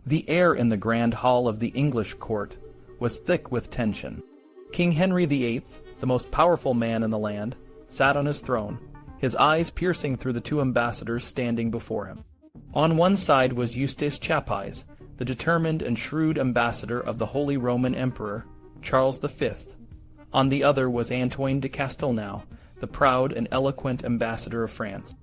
The air in the grand hall of the English court was thick with tension. King Henry VIII, the most powerful man in the land, sat on his throne, his eyes piercing through the two ambassadors standing before him. On one side was Eustace Chapuys, the determined and shrewd ambassador of the Holy Roman Emperor, Charles V. On the other was Antoine de Castelnau, the proud and eloquent ambassador of France.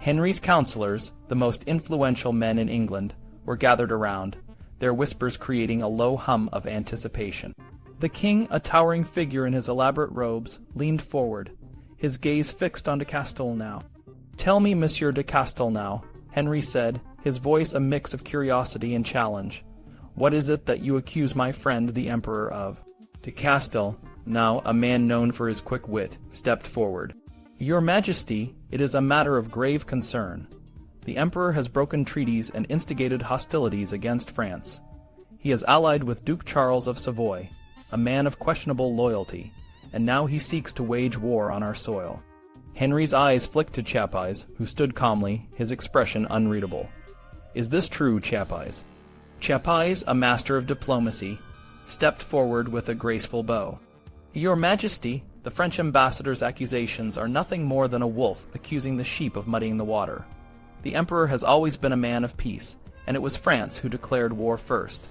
Henry's counselors, the most influential men in England, were gathered around, their whispers creating a low hum of anticipation. The king, a towering figure in his elaborate robes, leaned forward, his gaze fixed on de Castelnau. "Tell me, Monsieur de Castelnau," Henry said, his voice a mix of curiosity and challenge, "what is it that you accuse my friend the Emperor of?" De Castelnau, a man known for his quick wit, stepped forward. "Your Majesty, it is a matter of grave concern. The Emperor has broken treaties and instigated hostilities against France. He is allied with Duke Charles of Savoy, a man of questionable loyalty, and now he seeks to wage war on our soil." Henry's eyes flicked to Chapuys, who stood calmly, his expression unreadable. "Is this true, Chapuys?" Chapuys, a master of diplomacy, stepped forward with a graceful bow. "Your Majesty, the French ambassador's accusations are nothing more than a wolf accusing the sheep of muddying the water. The Emperor has always been a man of peace, and it was France who declared war first.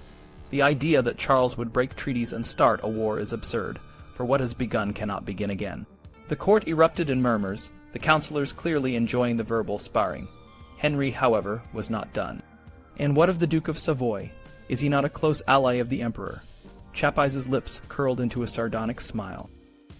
The idea that Charles would break treaties and start a war is absurd, for what has begun cannot begin again." The court erupted in murmurs, the councillors clearly enjoying the verbal sparring. Henry, however, was not done. "And what of the Duke of Savoy? Is he not a close ally of the Emperor?" Chapuys's lips curled into a sardonic smile.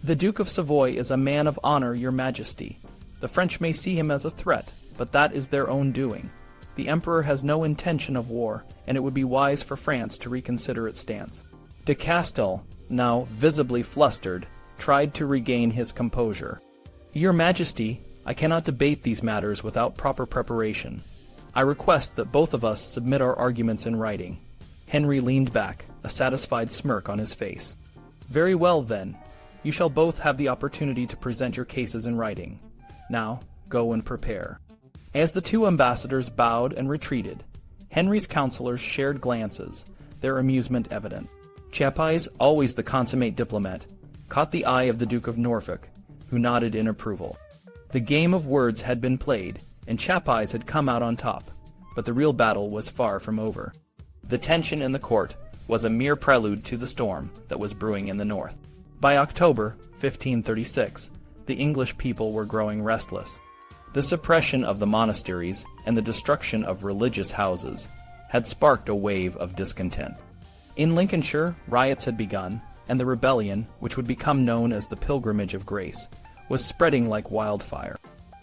"The Duke of Savoy is a man of honor, Your Majesty. The French may see him as a threat, but that is their own doing. The Emperor has no intention of war, and it would be wise for France to reconsider its stance." De Castel, now visibly flustered, tried to regain his composure. "Your Majesty, I cannot debate these matters without proper preparation. I request that both of us submit our arguments in writing." Henry leaned back, a satisfied smirk on his face. "Very well, then. You shall both have the opportunity to present your cases in writing. Now, go and prepare." As the two ambassadors bowed and retreated, Henry's counselors shared glances, their amusement evident. Chapuys, always the consummate diplomat, caught the eye of the Duke of Norfolk, who nodded in approval. The game of words had been played, and Chapuys had come out on top, but the real battle was far from over. The tension in the court was a mere prelude to the storm that was brewing in the north. By October 1536, the English people were growing restless. The suppression of the monasteries and the destruction of religious houses had sparked a wave of discontent. In Lincolnshire, riots had begun, and the rebellion, which would become known as the Pilgrimage of Grace, was spreading like wildfire.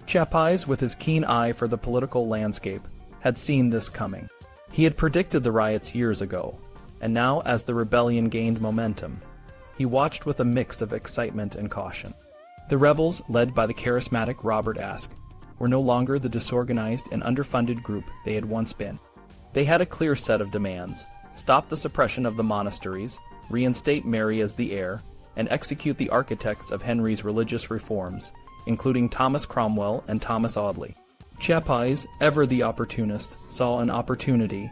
Chapuys, with his keen eye for the political landscape, had seen this coming. He had predicted the riots years ago, and now, as the rebellion gained momentum, he watched with a mix of excitement and caution. The rebels, led by the charismatic Robert Aske, were no longer the disorganized and underfunded group they had once been. They had a clear set of demands: stop the suppression of the monasteries, reinstate Mary as the heir, and execute the architects of Henry's religious reforms, including Thomas Cromwell and Thomas Audley. Chapuys, ever the opportunist, saw an opportunity.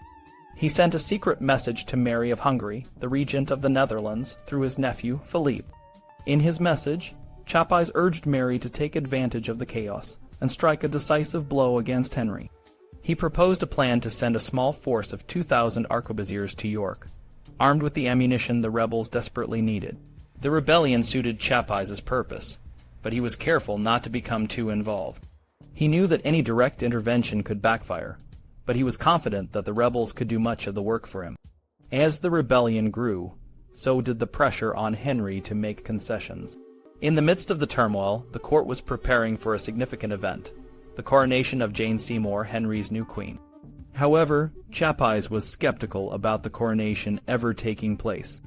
He sent a secret message to Mary of Hungary, the regent of the Netherlands, through his nephew, Philippe. In his message, Chapuys urged Mary to take advantage of the chaos and strike a decisive blow against Henry. He proposed a plan to send a small force of 2,000 arquebusiers to York, armed with the ammunition the rebels desperately needed. The rebellion suited Chapuys's purpose, but he was careful not to become too involved. He knew that any direct intervention could backfire, but he was confident that the rebels could do much of the work for him. As the rebellion grew, so did the pressure on Henry to make concessions. In the midst of the turmoil, the court was preparing for a significant event: the coronation of Jane Seymour, Henry's new queen. However, Chapuys was skeptical about the coronation ever taking place.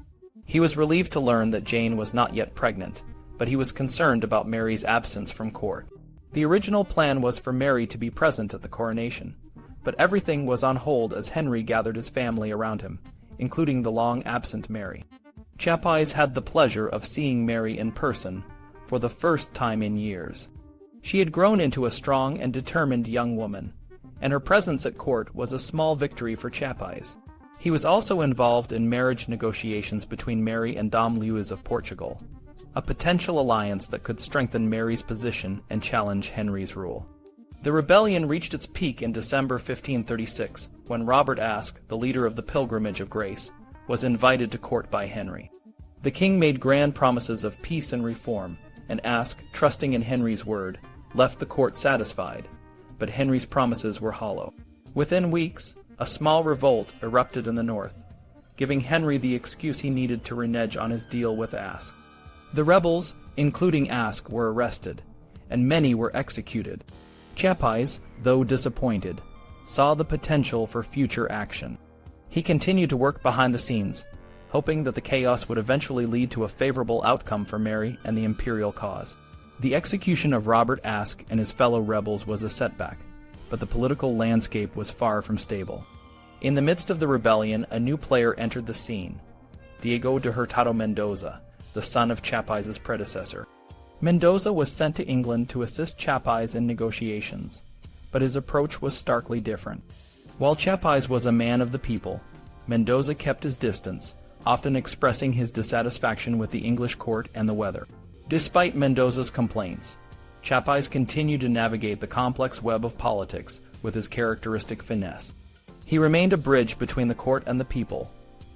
He was relieved to learn that Jane was not yet pregnant, but he was concerned about Mary's absence from court. The original plan was for Mary to be present at the coronation, but everything was on hold as Henry gathered his family around him, including the long-absent Mary. Chapuys had the pleasure of seeing Mary in person for the first time in years. She had grown into a strong and determined young woman, and her presence at court was a small victory for Chapuys. He was also involved in marriage negotiations between Mary and Dom Luis of Portugal, a potential alliance that could strengthen Mary's position and challenge Henry's rule. The rebellion reached its peak in December 1536, when Robert Aske, the leader of the Pilgrimage of Grace, was invited to court by Henry. The king made grand promises of peace and reform, and Aske, trusting in Henry's word, left the court satisfied, but Henry's promises were hollow. Within weeks, a small revolt erupted in the north, giving Henry the excuse he needed to renege on his deal with Aske. The rebels, including Aske, were arrested, and many were executed. Chapuys, though disappointed, saw the potential for future action. He continued to work behind the scenes, hoping that the chaos would eventually lead to a favorable outcome for Mary and the imperial cause. The execution of Robert Aske and his fellow rebels was a setback, but the political landscape was far from stable. In the midst of the rebellion, a new player entered the scene, Diego de Hurtado Mendoza, the son of Chapuys' predecessor. Mendoza was sent to England to assist Chapuys in negotiations, but his approach was starkly different. While Chapuys was a man of the people, Mendoza kept his distance, often expressing his dissatisfaction with the English court and the weather. Despite Mendoza's complaints, Chapuys continued to navigate the complex web of politics with his characteristic finesse. He remained a bridge between the court and the people,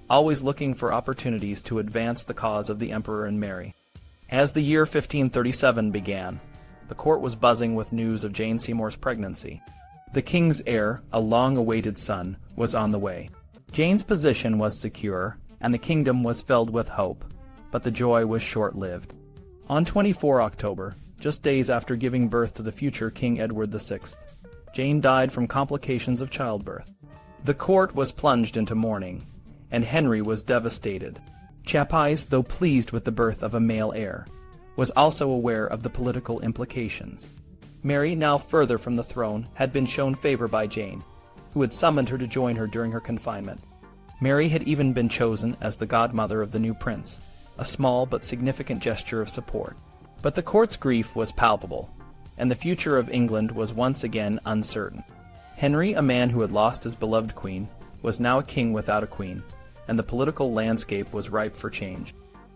always looking for opportunities to advance the cause of the emperor and Mary. As the year 1537 began, the court was buzzing with news of Jane Seymour's pregnancy. The king's heir, a long-awaited son, was on the way. Jane's position was secure, and the kingdom was filled with hope, but the joy was short-lived. On 24 October, just days after giving birth to the future King Edward VI, Jane died from complications of childbirth. The court was plunged into mourning, and Henry was devastated. Chapuys, though pleased with the birth of a male heir, was also aware of the political implications. Mary, now further from the throne, had been shown favor by Jane, who had summoned her to join her during her confinement. Mary had even been chosen as the godmother of the new prince, a small but significant gesture of support. But the court's grief was palpable, and the future of England was once again uncertain. Henry, a man who had lost his beloved queen, was now a king without a queen, and the political landscape was ripe for change.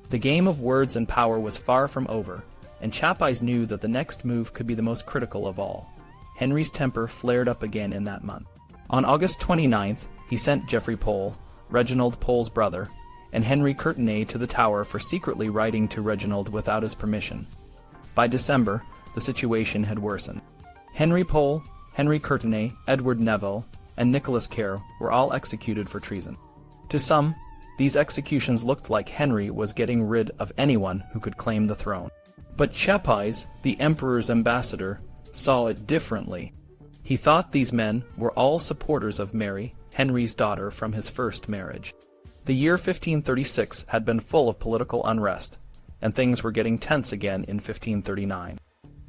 The game of words and power was far from over, and Chapuys knew that the next move could be the most critical of all. Henry's temper flared up again in that month. On August 29th, he sent Geoffrey Pole, Reginald Pole's brother, and Henry Courtenay to the Tower for secretly writing to Reginald without his permission. By December, the situation had worsened. Henry Pole, Henry Courtenay, Edward Neville, and Nicholas Kerr were all executed for treason. To some, these executions looked like Henry was getting rid of anyone who could claim the throne. But Chapuys, the emperor's ambassador, saw it differently. He thought these men were all supporters of Mary, Henry's daughter from his first marriage. The year 1536 had been full of political unrest, and things were getting tense again in 1539.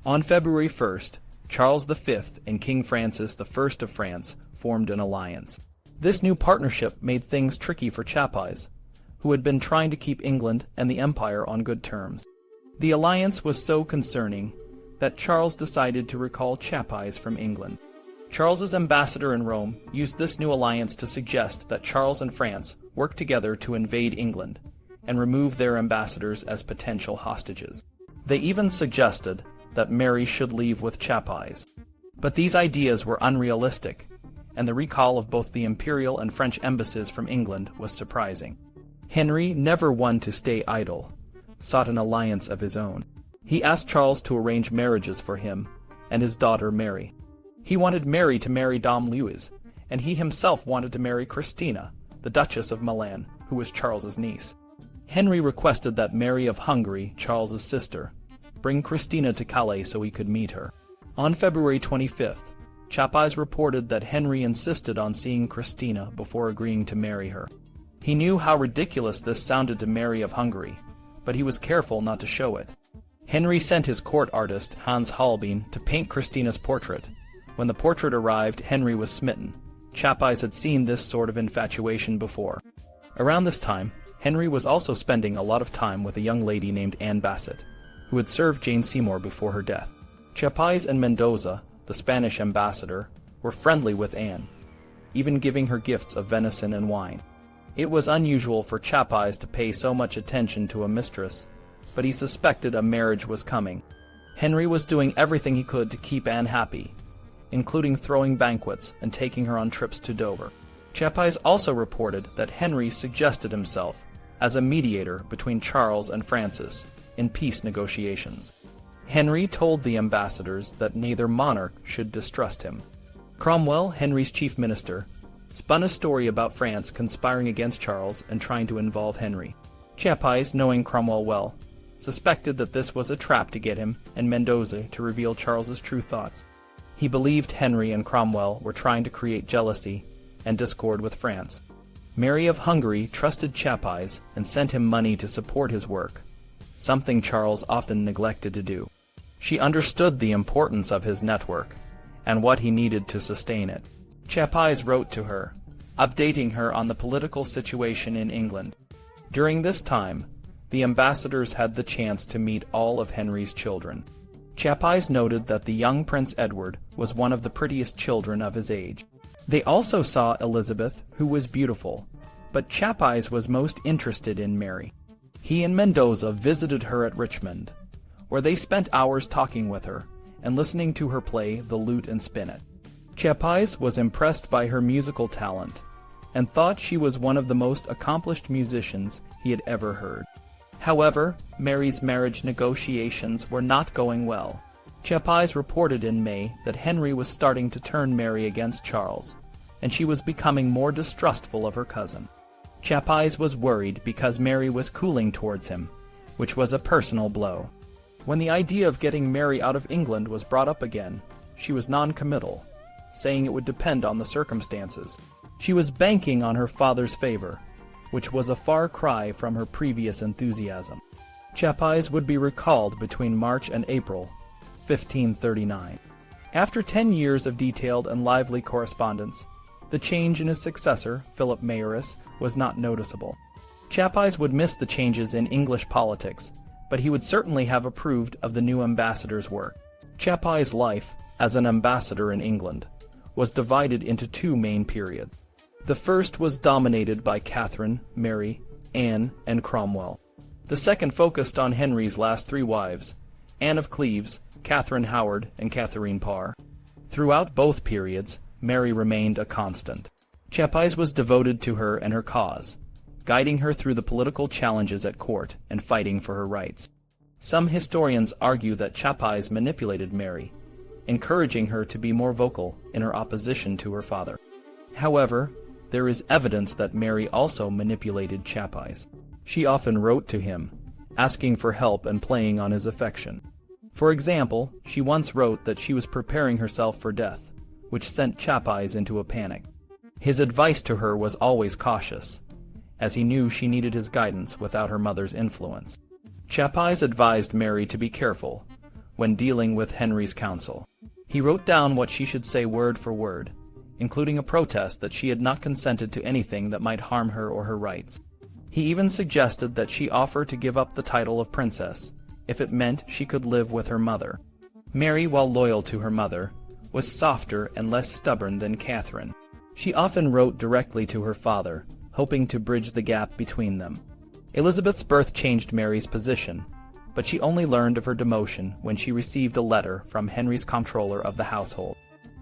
On February 1st, Charles V and King Francis I of France formed an alliance. This new partnership made things tricky for Chapuys, who had been trying to keep England and the empire on good terms. The alliance was so concerning that Charles decided to recall Chapuys from England. Charles's ambassador in Rome used this new alliance to suggest that Charles and France work together to invade England and remove their ambassadors as potential hostages. They even suggested that Mary should leave with Chapuys. But these ideas were unrealistic, and the recall of both the imperial and French embassies from England was surprising. Henry, never one to stay idle, sought an alliance of his own. He asked Charles to arrange marriages for him and his daughter Mary. He wanted Mary to marry Dom Luis, and he himself wanted to marry Christina, the Duchess of Milan, who was Charles's niece. Henry requested that Mary of Hungary, Charles's sister, bring Christina to Calais so he could meet her. On February 25th, Chapuys reported that Henry insisted on seeing Christina before agreeing to marry her. He knew how ridiculous this sounded to Mary of Hungary, but he was careful not to show it. Henry sent his court artist, Hans Holbein, to paint Christina's portrait. When the portrait arrived, Henry was smitten. Chapuys had seen this sort of infatuation before. Around this time, Henry was also spending a lot of time with a young lady named Anne Bassett, who had served Jane Seymour before her death. Chapuys and Mendoza, the Spanish ambassador, were friendly with Anne, even giving her gifts of venison and wine. It was unusual for Chapuys to pay so much attention to a mistress, but he suspected a marriage was coming. Henry was doing everything he could to keep Anne happy, including throwing banquets and taking her on trips to Dover. Chapuys also reported that Henry suggested himself as a mediator between Charles and Francis in peace negotiations. Henry told the ambassadors that neither monarch should distrust him. Cromwell, Henry's chief minister, spun a story about France conspiring against Charles and trying to involve Henry. Chapuys, knowing Cromwell well, suspected that this was a trap to get him and Mendoza to reveal Charles's true thoughts. He believed Henry and Cromwell were trying to create jealousy and discord with France. Mary of Hungary trusted Chapuys and sent him money to support his work, something Charles often neglected to do. She understood the importance of his network and what he needed to sustain it. Chapuys wrote to her, updating her on the political situation in England. During this time, the ambassadors had the chance to meet all of Henry's children. Chapuys noted that the young Prince Edward was one of the prettiest children of his age. They also saw Elizabeth, who was beautiful, but Chapuys was most interested in Mary. He and Mendoza visited her at Richmond, where they spent hours talking with her and listening to her play the lute and spinet. Chapuys was impressed by her musical talent and thought she was one of the most accomplished musicians he had ever heard. However, Mary's marriage negotiations were not going well. Chapuys reported in May that Henry was starting to turn Mary against Charles, and she was becoming more distrustful of her cousin. Chapuys was worried because Mary was cooling towards him, which was a personal blow. When the idea of getting Mary out of England was brought up again, she was non-committal, saying it would depend on the circumstances. She was banking on her father's favor, which was a far cry from her previous enthusiasm. Chapuys would be recalled between March and April 1539. After 10 years of detailed and lively correspondence, the change in his successor, Philip Mayoress, was not noticeable. Chapuys would miss the changes in English politics, but he would certainly have approved of the new ambassador's work. Chapuys' life as an ambassador in England was divided into two main periods. The first was dominated by Catherine, Mary, Anne, and Cromwell. The second focused on Henry's last three wives, Anne of Cleves, Catherine Howard, and Catherine Parr. Throughout both periods, Mary remained a constant. Chapuys was devoted to her and her cause, guiding her through the political challenges at court and fighting for her rights. Some historians argue that Chapuys manipulated Mary, encouraging her to be more vocal in her opposition to her father. However, there is evidence that Mary also manipulated Chapuys. She often wrote to him, asking for help and playing on his affection. For example, she once wrote that she was preparing herself for death, which sent Chapuys into a panic. His advice to her was always cautious, as he knew she needed his guidance without her mother's influence. Chapuys advised Mary to be careful when dealing with Henry's counsel. He wrote down what she should say word for word, including a protest that she had not consented to anything that might harm her or her rights. He even suggested that she offer to give up the title of princess if it meant she could live with her mother. Mary, while loyal to her mother, was softer and less stubborn than Catherine. She often wrote directly to her father, hoping to bridge the gap between them. Elizabeth's birth changed Mary's position, but she only learned of her demotion when she received a letter from Henry's comptroller of the household.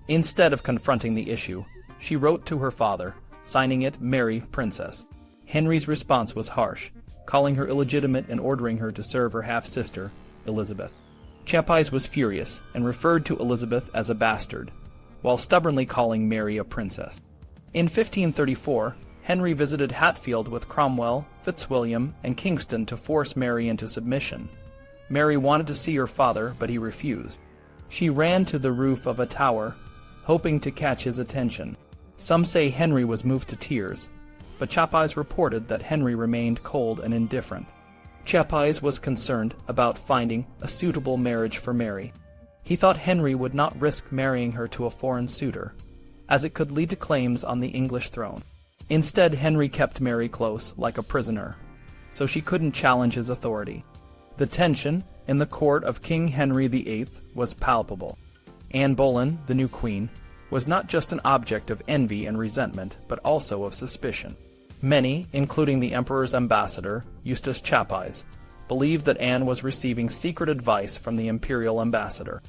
Instead of confronting the issue, she wrote to her father, signing it Mary, Princess. Henry's response was harsh, calling her illegitimate and ordering her to serve her half-sister, Elizabeth. Chapuys was furious and referred to Elizabeth as a bastard, while stubbornly calling Mary a princess. In 1534, Henry visited Hatfield with Cromwell, Fitzwilliam, and Kingston to force Mary into submission. Mary wanted to see her father, but he refused. She ran to the roof of a tower, hoping to catch his attention. Some say Henry was moved to tears, but Chapuys reported that Henry remained cold and indifferent. Chapuys was concerned about finding a suitable marriage for Mary. He thought Henry would not risk marrying her to a foreign suitor, as it could lead to claims on the English throne. Instead, Henry kept Mary close, like a prisoner, so she couldn't challenge his authority. The tension in the court of King Henry VIII was palpable. Anne Boleyn, the new queen, was not just an object of envy and resentment, but also of suspicion. Many, including the emperor's ambassador, Eustace Chapuys, believed that Anne was receiving secret advice from the imperial ambassador.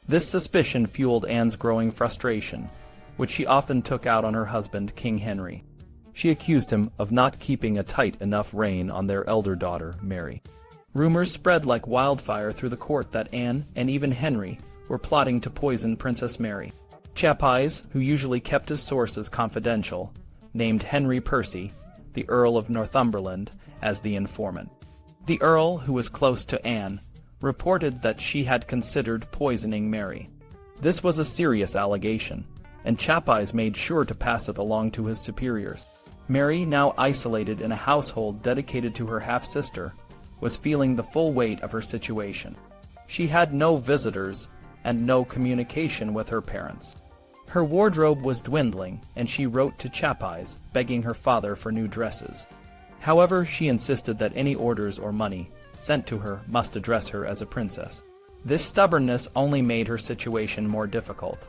This suspicion fueled Anne's growing frustration, which she often took out on her husband, King Henry. She accused him of not keeping a tight enough rein on their elder daughter, Mary. Rumors spread like wildfire through the court that Anne and even Henry were plotting to poison Princess Mary. Chapuys, who usually kept his sources confidential, named Henry Percy, the Earl of Northumberland, as the informant. The Earl, who was close to Anne, reported that she had considered poisoning Mary. This was a serious allegation, and Chapuys made sure to pass it along to his superiors. Mary, now isolated in a household dedicated to her half-sister, was feeling the full weight of her situation. She had no visitors and no communication with her parents. Her wardrobe was dwindling, and she wrote to Chapuys, begging her father for new dresses. However, she insisted that any orders or money sent to her must address her as a princess. This stubbornness only made her situation more difficult,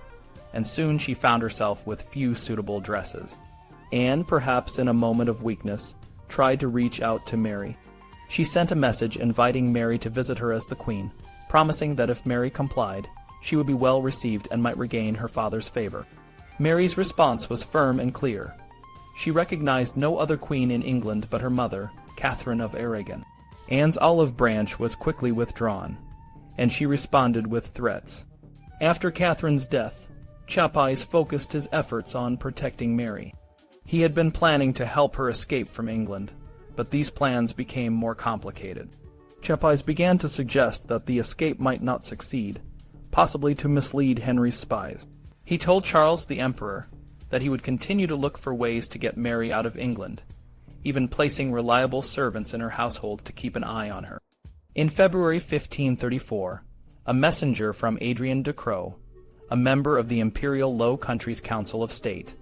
and soon she found herself with few suitable dresses. Anne, perhaps in a moment of weakness, tried to reach out to Mary. She sent a message inviting Mary to visit her as the queen, promising that if Mary complied, she would be well received and might regain her father's favor. Mary's response was firm and clear. She recognized no other queen in England but her mother, Catherine of Aragon. Anne's olive branch was quickly withdrawn, and she responded with threats. After Catherine's death, Chapuys focused his efforts on protecting Mary. He had been planning to help her escape from England, but these plans became more complicated. Chapuys began to suggest that the escape might not succeed, possibly to mislead Henry's spies. He told Charles the Emperor that he would continue to look for ways to get Mary out of England, even placing reliable servants in her household to keep an eye on her. In February 1534, a messenger from Adrian de Croo, a member of the Imperial Low Countries Council of State,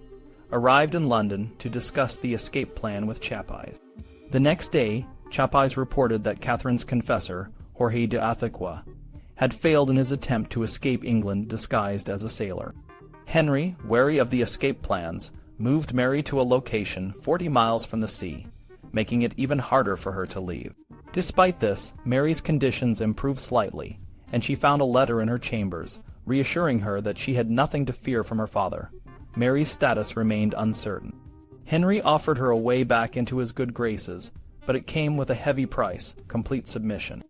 arrived in London to discuss the escape plan with Chapuys. The next day, Chapuys reported that Catherine's confessor, Jorge de Athaqua, had failed in his attempt to escape England disguised as a sailor. Henry, wary of the escape plans, moved Mary to a location 40 miles from the sea, making it even harder for her to leave. Despite this, Mary's conditions improved slightly, and she found a letter in her chambers, reassuring her that she had nothing to fear from her father. Mary's status remained uncertain. Henry offered her a way back into his good graces, but it came with a heavy price, complete submission.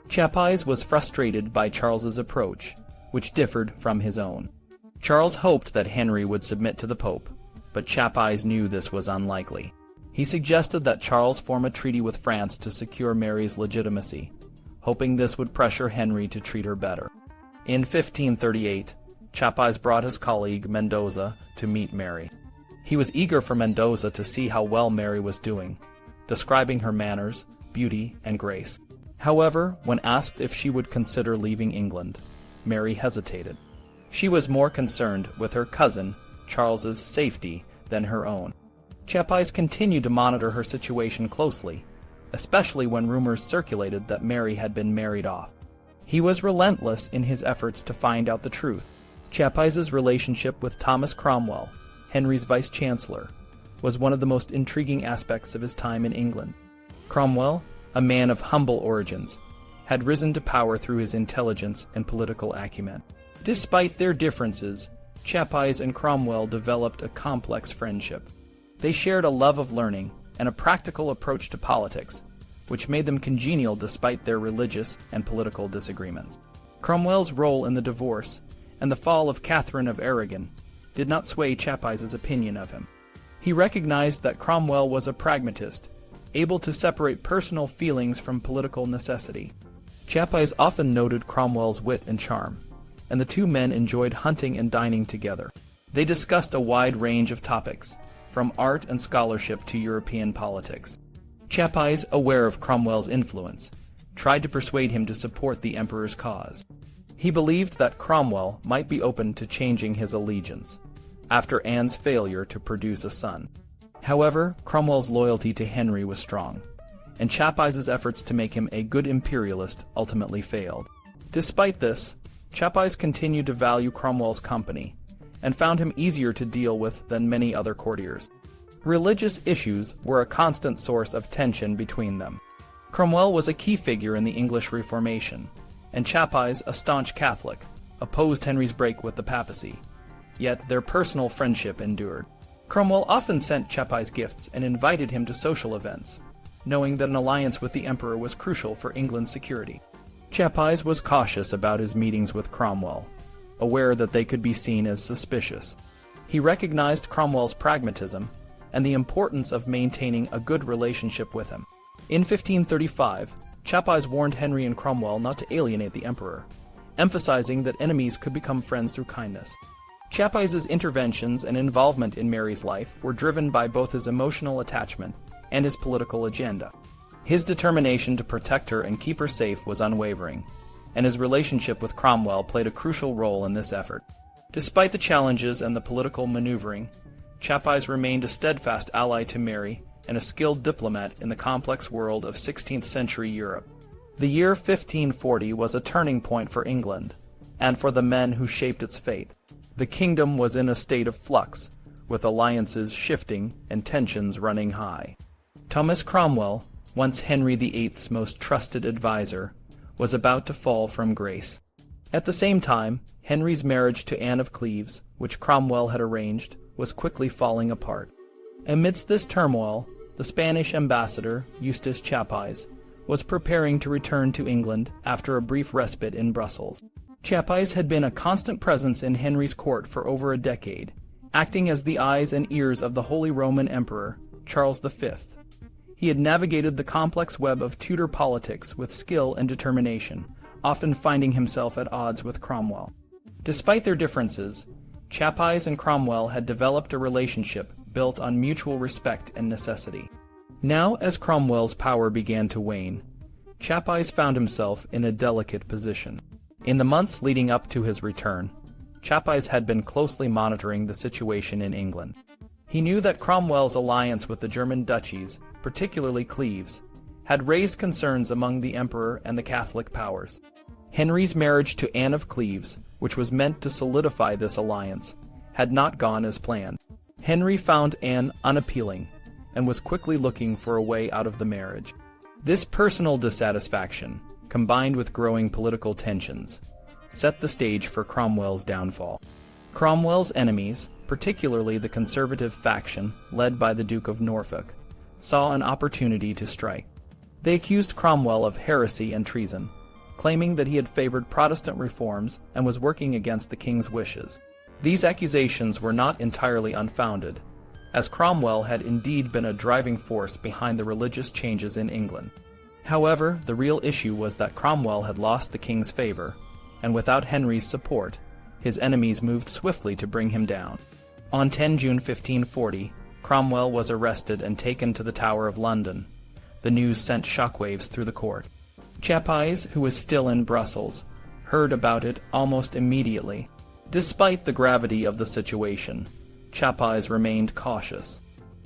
Chapuys was frustrated by Charles's approach, which differed from his own. Charles hoped that Henry would submit to the Pope, but Chapuys knew this was unlikely. He suggested that Charles form a treaty with France to secure Mary's legitimacy, hoping this would pressure Henry to treat her better. In 1538, Chapuys brought his colleague Mendoza to meet Mary. He was eager for Mendoza to see how well Mary was doing, describing her manners, beauty, and grace. However, when asked if she would consider leaving England, Mary hesitated. She was more concerned with her cousin, Charles's safety, than her own. Chapuys continued to monitor her situation closely, especially when rumors circulated that Mary had been married off. He was relentless in his efforts to find out the truth. Chapuys's relationship with Thomas Cromwell, Henry's vice-chancellor, was one of the most intriguing aspects of his time in England. Cromwell, a man of humble origins, had risen to power through his intelligence and political acumen. Despite their differences, Chapuys and Cromwell developed a complex friendship. They shared a love of learning and a practical approach to politics, which made them congenial despite their religious and political disagreements. Cromwell's role in the divorce and the fall of Catherine of Aragon did not sway Chapuys's opinion of him. He recognized that Cromwell was a pragmatist, able to separate personal feelings from political necessity. Chapuys often noted Cromwell's wit and charm, and the two men enjoyed hunting and dining together. They discussed a wide range of topics, from art and scholarship to European politics. Chapuys, aware of Cromwell's influence, tried to persuade him to support the emperor's cause. He believed that Cromwell might be open to changing his allegiance, after Anne's failure to produce a son. However, Cromwell's loyalty to Henry was strong, and Chapuys's efforts to make him a good imperialist ultimately failed. Despite this, Chapuys continued to value Cromwell's company, and found him easier to deal with than many other courtiers. Religious issues were a constant source of tension between them. Cromwell was a key figure in the English Reformation, and Chapuys, a staunch Catholic, opposed Henry's break with the papacy. Yet their personal friendship endured. Cromwell often sent Chapuys gifts and invited him to social events, knowing that an alliance with the emperor was crucial for England's security. Chapuys was cautious about his meetings with Cromwell, aware that they could be seen as suspicious. He recognized Cromwell's pragmatism and the importance of maintaining a good relationship with him. In 1535, Chapuys warned Henry and Cromwell not to alienate the emperor, emphasizing that enemies could become friends through kindness. Chapuys's interventions and involvement in Mary's life were driven by both his emotional attachment and his political agenda. His determination to protect her and keep her safe was unwavering, and his relationship with Cromwell played a crucial role in this effort. Despite the challenges and the political maneuvering, Chapuys remained a steadfast ally to Mary and a skilled diplomat in the complex world of 16th-century Europe. The year 1540 was a turning point for England, and for the men who shaped its fate. The kingdom was in a state of flux, with alliances shifting and tensions running high. Thomas Cromwell, once Henry VIII's most trusted advisor, was about to fall from grace. At the same time, Henry's marriage to Anne of Cleves, which Cromwell had arranged, was quickly falling apart. Amidst this turmoil, the Spanish ambassador, Eustace Chapuys, was preparing to return to England after a brief respite in Brussels. Chapuys had been a constant presence in Henry's court for over a decade, acting as the eyes and ears of the Holy Roman Emperor, Charles V. He had navigated the complex web of Tudor politics with skill and determination, often finding himself at odds with Cromwell. Despite their differences, Chapuys and Cromwell had developed a relationship built on mutual respect and necessity. Now, as Cromwell's power began to wane, Chapuys found himself in a delicate position. In the months leading up to his return, Chapuys had been closely monitoring the situation in England. He knew that Cromwell's alliance with the German duchies, particularly Cleves, had raised concerns among the emperor and the Catholic powers. Henry's marriage to Anne of Cleves, which was meant to solidify this alliance, had not gone as planned. Henry found Anne unappealing and was quickly looking for a way out of the marriage. This personal dissatisfaction, combined with growing political tensions, set the stage for Cromwell's downfall. Cromwell's enemies, particularly the conservative faction led by the Duke of Norfolk, saw an opportunity to strike. They accused Cromwell of heresy and treason, claiming that he had favored Protestant reforms and was working against the king's wishes. These accusations were not entirely unfounded, as Cromwell had indeed been a driving force behind the religious changes in England. However, the real issue was that Cromwell had lost the king's favor, and without Henry's support, his enemies moved swiftly to bring him down. On 10 June 1540, Cromwell was arrested and taken to the Tower of London. The news sent shockwaves through the court. Chapuys, who was still in Brussels, heard about it almost immediately. Despite the gravity of the situation, Chapuys remained cautious.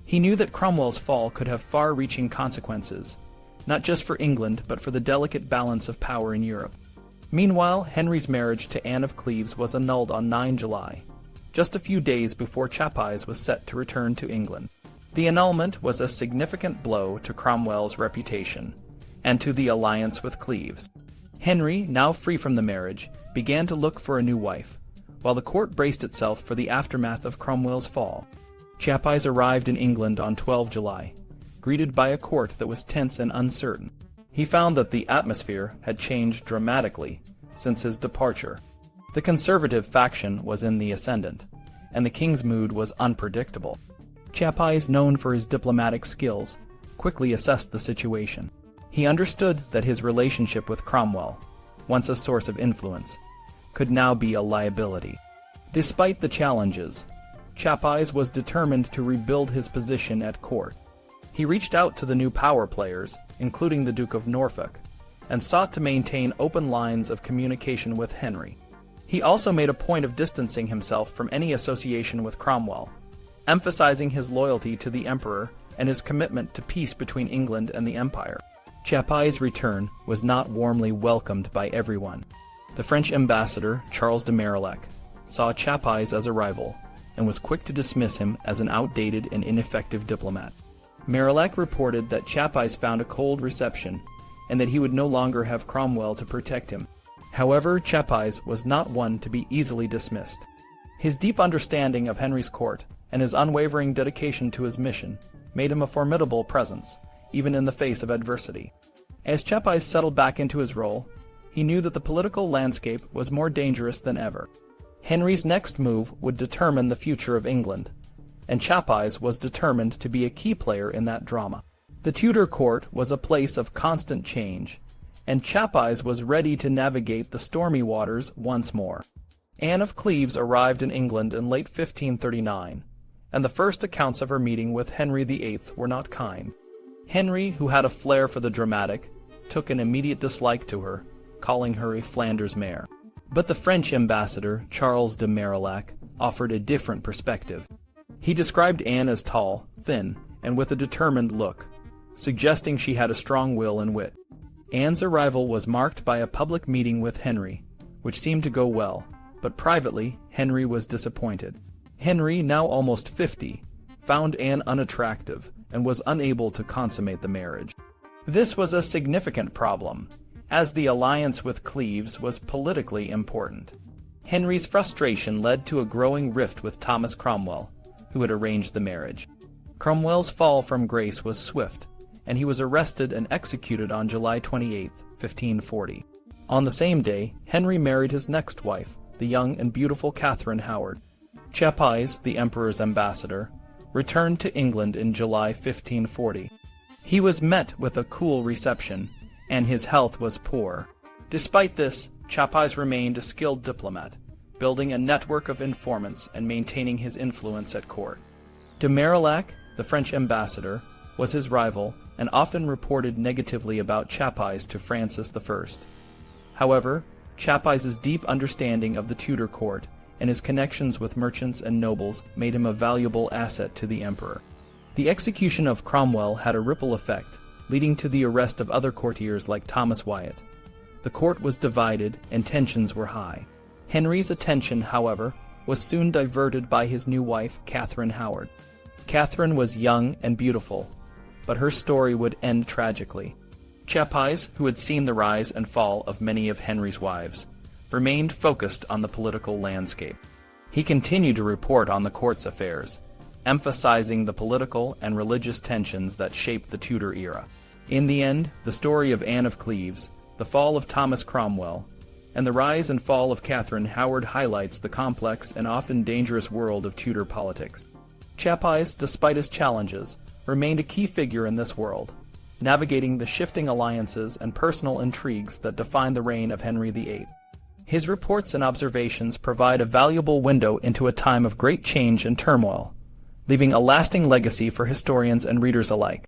He knew that Cromwell's fall could have far-reaching consequences, not just for England but for the delicate balance of power in Europe. Meanwhile, Henry's marriage to Anne of Cleves was annulled on 9 July, just a few days before Chapuys was set to return to England. The annulment was a significant blow to Cromwell's reputation and to the alliance with Cleves. Henry, now free from the marriage, began to look for a new wife, while the court braced itself for the aftermath of Cromwell's fall. Chapuys arrived in England on 12 July, greeted by a court that was tense and uncertain. He found that the atmosphere had changed dramatically since his departure. The conservative faction was in the ascendant, and the king's mood was unpredictable. Chapuys, known for his diplomatic skills, quickly assessed the situation. He understood that his relationship with Cromwell, once a source of influence, could now be a liability. Despite the challenges, Chapuys was determined to rebuild his position at court. He reached out to the new power players, including the Duke of Norfolk, and sought to maintain open lines of communication with Henry. He also made a point of distancing himself from any association with Cromwell, emphasizing his loyalty to the emperor and his commitment to peace between England and the empire. Chapuys' return was not warmly welcomed by everyone. The French ambassador, Charles de Marillac, saw Chapuys as a rival and was quick to dismiss him as an outdated and ineffective diplomat. Marillac reported that Chapuys found a cold reception, and that he would no longer have Cromwell to protect him. However, Chapuys was not one to be easily dismissed. His deep understanding of Henry's court and his unwavering dedication to his mission made him a formidable presence, even in the face of adversity. As Chapuys settled back into his role, he knew that the political landscape was more dangerous than ever. Henry's next move would determine the future of England, and Chapuys was determined to be a key player in that drama. The Tudor court was a place of constant change, and Chapuys was ready to navigate the stormy waters once more. Anne of Cleves arrived in England in late 1539, and the first accounts of her meeting with Henry VIII were not kind. Henry, who had a flair for the dramatic, took an immediate dislike to her, calling her a Flanders mare. But the French ambassador, Charles de Marillac, offered a different perspective. He described Anne as tall, thin, and with a determined look, suggesting she had a strong will and wit. Anne's arrival was marked by a public meeting with Henry, which seemed to go well, but privately, Henry was disappointed. Henry, now almost 50, found Anne unattractive and was unable to consummate the marriage. This was a significant problem, as the alliance with Cleves was politically important. Henry's frustration led to a growing rift with Thomas Cromwell, who had arranged the marriage. Cromwell's fall from grace was swift, and he was arrested and executed on July 28, 1540. On the same day, Henry married his next wife, the young and beautiful Catherine Howard. Chapuys, the emperor's ambassador, returned to England in July 1540. He was met with a cool reception, and his health was poor. Despite this, Chapuys remained a skilled diplomat, building a network of informants and maintaining his influence at court. De Marillac, the French ambassador, was his rival and often reported negatively about Chapuys to Francis I. However, Chapuys's deep understanding of the Tudor court and his connections with merchants and nobles made him a valuable asset to the emperor. The execution of Cromwell had a ripple effect, leading to the arrest of other courtiers like Thomas Wyatt. The court was divided and tensions were high. Henry's attention, however, was soon diverted by his new wife, Catherine Howard. Catherine was young and beautiful, but her story would end tragically. Chapuys, who had seen the rise and fall of many of Henry's wives, remained focused on the political landscape. He continued to report on the court's affairs, emphasizing the political and religious tensions that shaped the Tudor era. In the end, the story of Anne of Cleves, the fall of Thomas Cromwell, and the rise and fall of Catherine Howard highlights the complex and often dangerous world of Tudor politics. Chapuys, despite his challenges, remained a key figure in this world, navigating the shifting alliances and personal intrigues that defined the reign of Henry VIII. His reports and observations provide a valuable window into a time of great change and turmoil, leaving a lasting legacy for historians and readers alike.